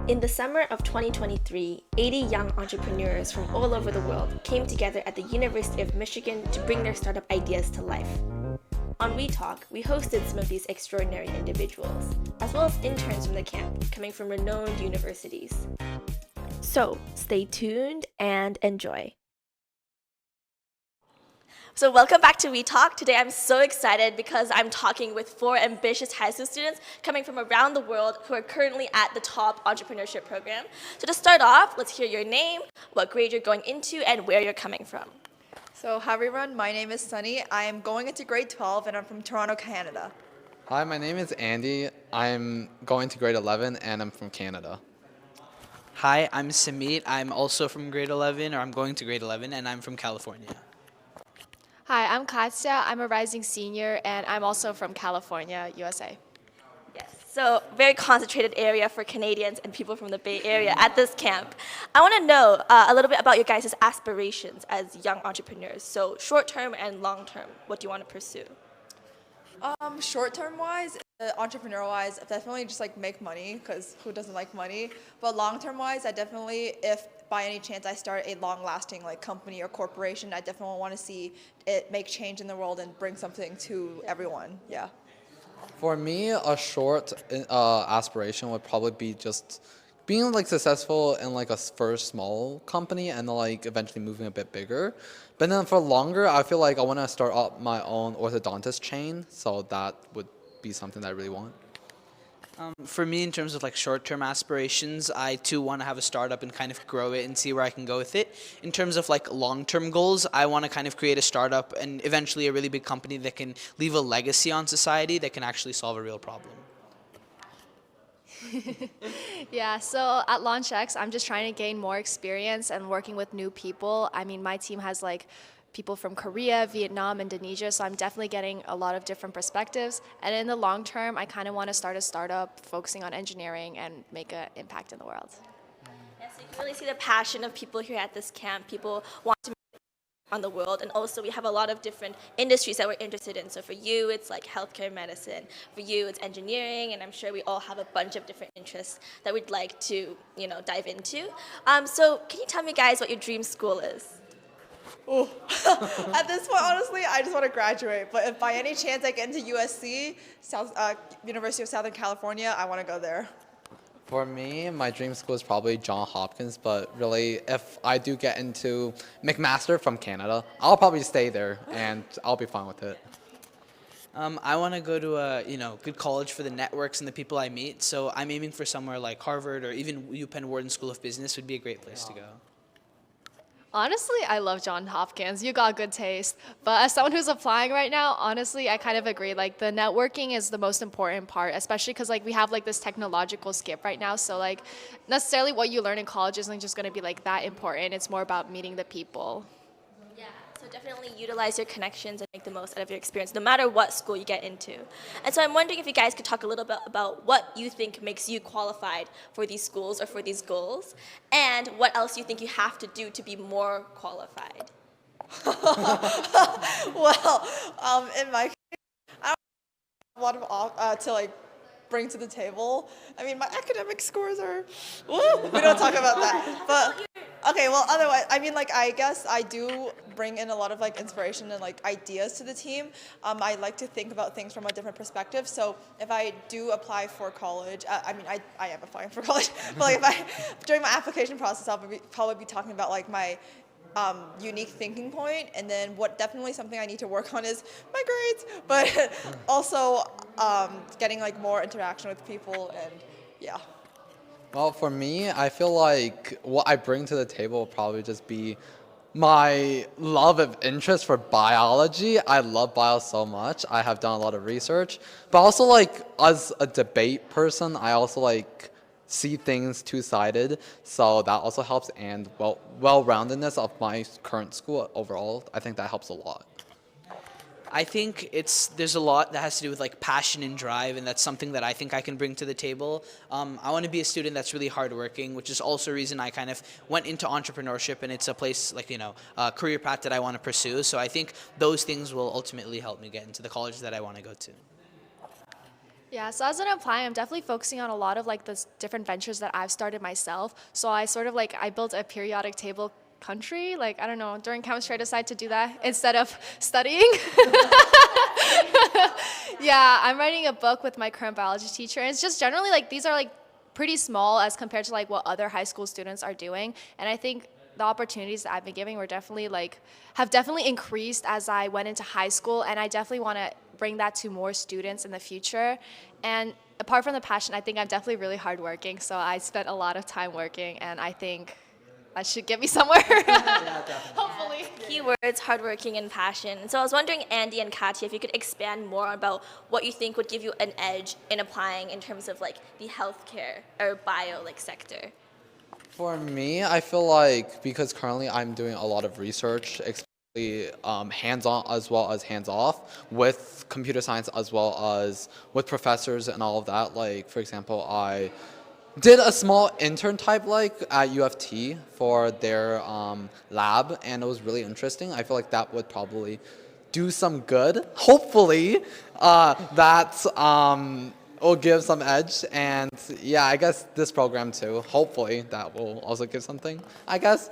In the summer of 2023, 80 young entrepreneurs from all over the world came together at the University of Michigan to bring their startup ideas to life. On WeTalk, we hosted some of these extraordinary individuals, as well as interns from the camp coming from renowned universities. So, stay tuned and enjoy. So welcome back to WeTalk. Today I'm so excited because I'm talking with 4 ambitious high school students coming from around the world who are currently at the top entrepreneurship program. So to start off, let's hear your name, what grade you're going into, and where you're coming from. So hi everyone, my name is Sunny. I am going into grade 12 and I'm from Toronto, Canada. Hi, my name is Andy. I'm going to grade 11 and I'm from Canada. Hi, I'm Samit. I'm also from grade 11, or I'm going to grade 11, and I'm from California. Hi, I'm Katya. I'm a rising senior, and I'm also from California, USA. Yes, so very concentrated area for Canadians and people from the Bay Area at this camp. I want to know a little bit about your guys' aspirations as young entrepreneurs. So short-term and long-term, what do you want to pursue? Short-term wise, entrepreneur wise, definitely just like make money, because who doesn't like money? But long-term wise, I definitely, if by any chance I start a long-lasting like company or corporation, I definitely want to see it make change in the world and bring something to everyone. Yeah. For me, a short aspiration would probably be just being like successful in like a first small company and like eventually moving a bit bigger. But then for longer, I feel like I want to start up my own orthodontist chain. So that would be something that I really want. For me, in terms of like short-term aspirations, I too want to have a startup and kind of grow it and see where I can go with it. In terms of like long-term goals, I want to kind of create a startup and eventually a really big company that can leave a legacy on society that can actually solve a real problem. Yeah, so at LaunchX, I'm just trying to gain more experience and working with new people. I mean, my team has like people from Korea, Vietnam, Indonesia, so I'm definitely getting a lot of different perspectives. And in the long term, I kind of want to start a startup focusing on engineering and make an impact in the world. Yes, so you can really see the passion of people here at this camp. People want to on the world, and also we have a lot of different industries that we're interested in. So for you, it's like healthcare medicine. For you, it's engineering, and I'm sure we all have a bunch of different interests that we'd like to, dive into. So can you tell me, guys, what your dream school is? Oh, at this point, honestly, I just want to graduate. But if by any chance I get into USC, University of Southern California, I want to go there. For me, my dream school is probably Johns Hopkins, but really, if I do get into McMaster from Canada, I'll probably stay there, and I'll be fine with it. I want to go to a good college for the networks and the people I meet. So I'm aiming for somewhere like Harvard or even UPenn Wharton School of Business would be a great place to go. Honestly, I love Johns Hopkins. You got good taste. But as someone who's applying right now, honestly, I kind of agree. Like the networking is the most important part, especially because like we have like this technological skip right now. So like necessarily what you learn in college isn't just going to be like that important. It's more about meeting the people. Yeah, so definitely utilize your connections and make the most out of your experience, no matter what school you get into. And so I'm wondering if you guys could talk a little bit about what you think makes you qualified for these schools or for these goals, and what else you think you have to do to be more qualified. Well, in my case, I don't have a lot of to like bring to the table. I mean, my academic scores are, woo, we don't talk about that. But okay, well, otherwise, I mean, like, I guess I do bring in a lot of like inspiration and like ideas to the team. I like to think about things from a different perspective. So if I do apply for college, I am applying for college, but like during my application process, I'll probably be talking about like my unique thinking point, and then what definitely something I need to work on is my grades, but also getting like more interaction with people, and yeah. Well, for me, I feel like what I bring to the table will probably just be my love of interest for biology. I love bio so much. I have done a lot of research, but also like as a debate person, I also like see things two-sided, so that also helps, and well-roundedness of my current school overall, I think that helps a lot. I think there's a lot that has to do with like passion and drive, and that's something that I think I can bring to the table. I want to be a student that's really hardworking, which is also a reason I kind of went into entrepreneurship, and it's a place like a career path that I want to pursue. So I think those things will ultimately help me get into the college that I want to go to. Yeah, Yeah, so as an applying, I'm definitely focusing on a lot of like the different ventures that I've started myself. So I sort of like, I built a periodic table country. Like, I don't know, during chemistry, I decided to do that instead of studying. Yeah, I'm writing a book with my current biology teacher. And it's just generally like, these are like pretty small as compared to like what other high school students are doing. And I think the opportunities that I've been giving were definitely like, have definitely increased as I went into high school. And I definitely want to bring that to more students in the future. And apart from the passion, I think I'm definitely really hardworking. So I spent a lot of time working, and I think that should get me somewhere. Hopefully. Keywords, hardworking, and passion. So I was wondering, Andy and Katya, if you could expand more about what you think would give you an edge in applying in terms of like the healthcare or bio like sector. For me, I feel like because currently I'm doing a lot of research, especially hands-on as well as hands-off with computer science as well as with professors and all of that. Like, for example, I did a small intern type like at UFT for their lab, and it was really interesting. I feel like that would probably do some good. Hopefully, that will give some edge, and yeah, I guess this program too. Hopefully, that will also give something, I guess.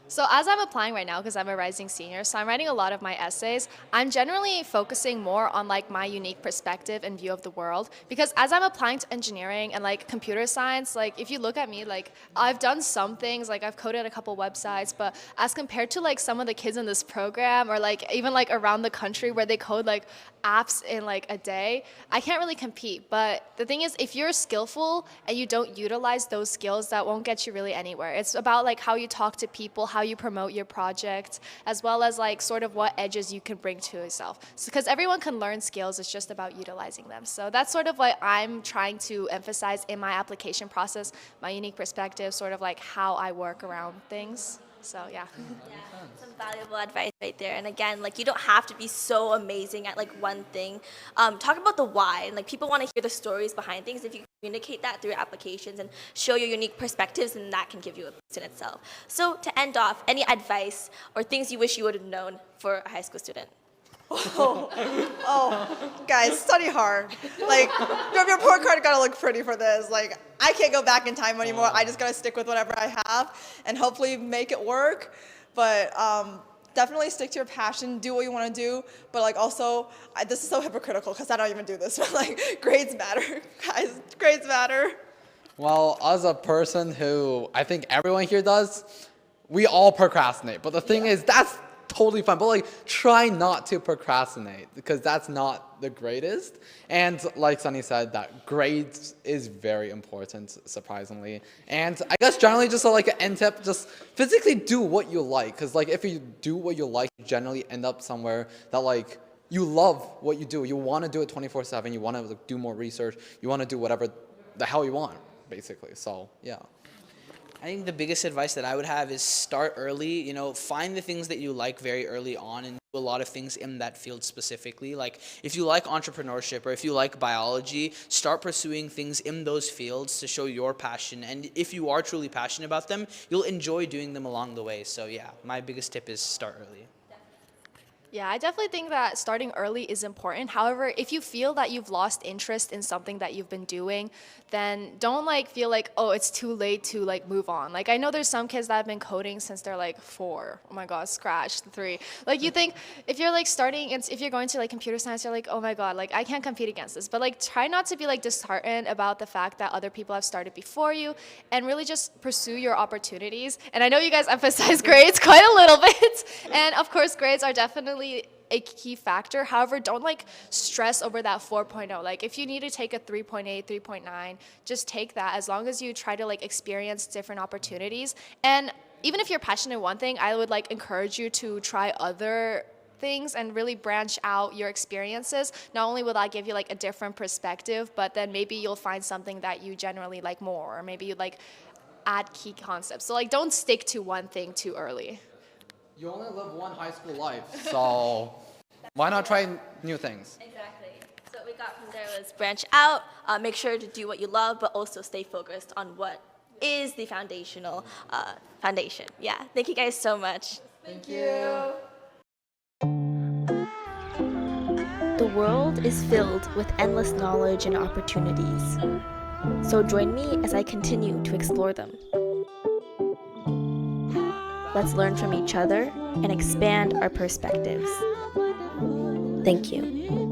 So as I'm applying right now, because I'm a rising senior, so I'm writing a lot of my essays, I'm generally focusing more on like my unique perspective and view of the world. Because as I'm applying to engineering and like computer science, like if you look at me, like I've done some things, like I've coded a couple websites, but as compared to like some of the kids in this program or like even like around the country where they code like apps in like a day, I can't really compete. But the thing is, if you're skillful and you don't utilize those skills, that won't get you really anywhere. It's about like how you talk to people, how you promote your project, as well as like sort of what edges you can bring to yourself. So, because everyone can learn skills, it's just about utilizing them. So that's sort of what I'm trying to emphasize in my application process, my unique perspective, sort of like how I work around things. So yeah. Some valuable advice right there. And again, like you don't have to be so amazing at like one thing. Talk about the why, and like people want to hear the stories behind things. If you communicate that through your applications and show your unique perspectives, and that can give you a boost in itself. So to end off, any advice or things you wish you would have known for a high school student? Guys, study hard. Like, your report card gotta look pretty for this. Like, I can't go back in time anymore. I just gotta stick with whatever I have and hopefully make it work. But definitely stick to your passion, do what you want to do. But like also, this is so hypocritical because I don't even do this. But like, grades matter, guys. Grades matter. Well, as a person who I think everyone here does, we all procrastinate. But the thing is, that's totally fine. But like, try not to procrastinate because that's not the greatest. And like Sunny said, that grades is very important, surprisingly. And I guess generally just like an end tip, just physically do what you like. Because like if you do what you like, you generally end up somewhere that like you love what you do. You want to do it 24/7. You want to like, do more research. You want to do whatever the hell you want, basically. So yeah. I think the biggest advice that I would have is start early, find the things that you like very early on and do a lot of things in that field specifically. Like if you like entrepreneurship or if you like biology, start pursuing things in those fields to show your passion. And if you are truly passionate about them, you'll enjoy doing them along the way. So yeah, my biggest tip is start early. Yeah, I definitely think that starting early is important. However, if you feel that you've lost interest in something that you've been doing, then don't like feel like, oh, it's too late to like move on. Like I know there's some kids that have been coding since they're like 4. Oh my God, Scratch, 3. Like you think if you're like starting, if you're going to like computer science, you're like, oh my God, like I can't compete against this. But like try not to be like disheartened about the fact that other people have started before you and really just pursue your opportunities. And I know you guys emphasize grades quite a little bit. And of course, grades are definitely a key factor. However, don't like stress over that 4.0. Like if you need to take a 3.8, 3.9, just take that as long as you try to like experience different opportunities. And even if you're passionate in one thing, I would like encourage you to try other things and really branch out your experiences. Not only will that give you like a different perspective, but then maybe you'll find something that you generally like more, or maybe you like add key concepts. So like don't stick to one thing too early. You only live one high school life, so why not try new things? Exactly. So what we got from there was branch out, make sure to do what you love, but also stay focused on what is the foundational foundation. Yeah. Thank you guys so much. Thank you. The world is filled with endless knowledge and opportunities. So join me as I continue to explore them. Let's learn from each other and expand our perspectives. Thank you.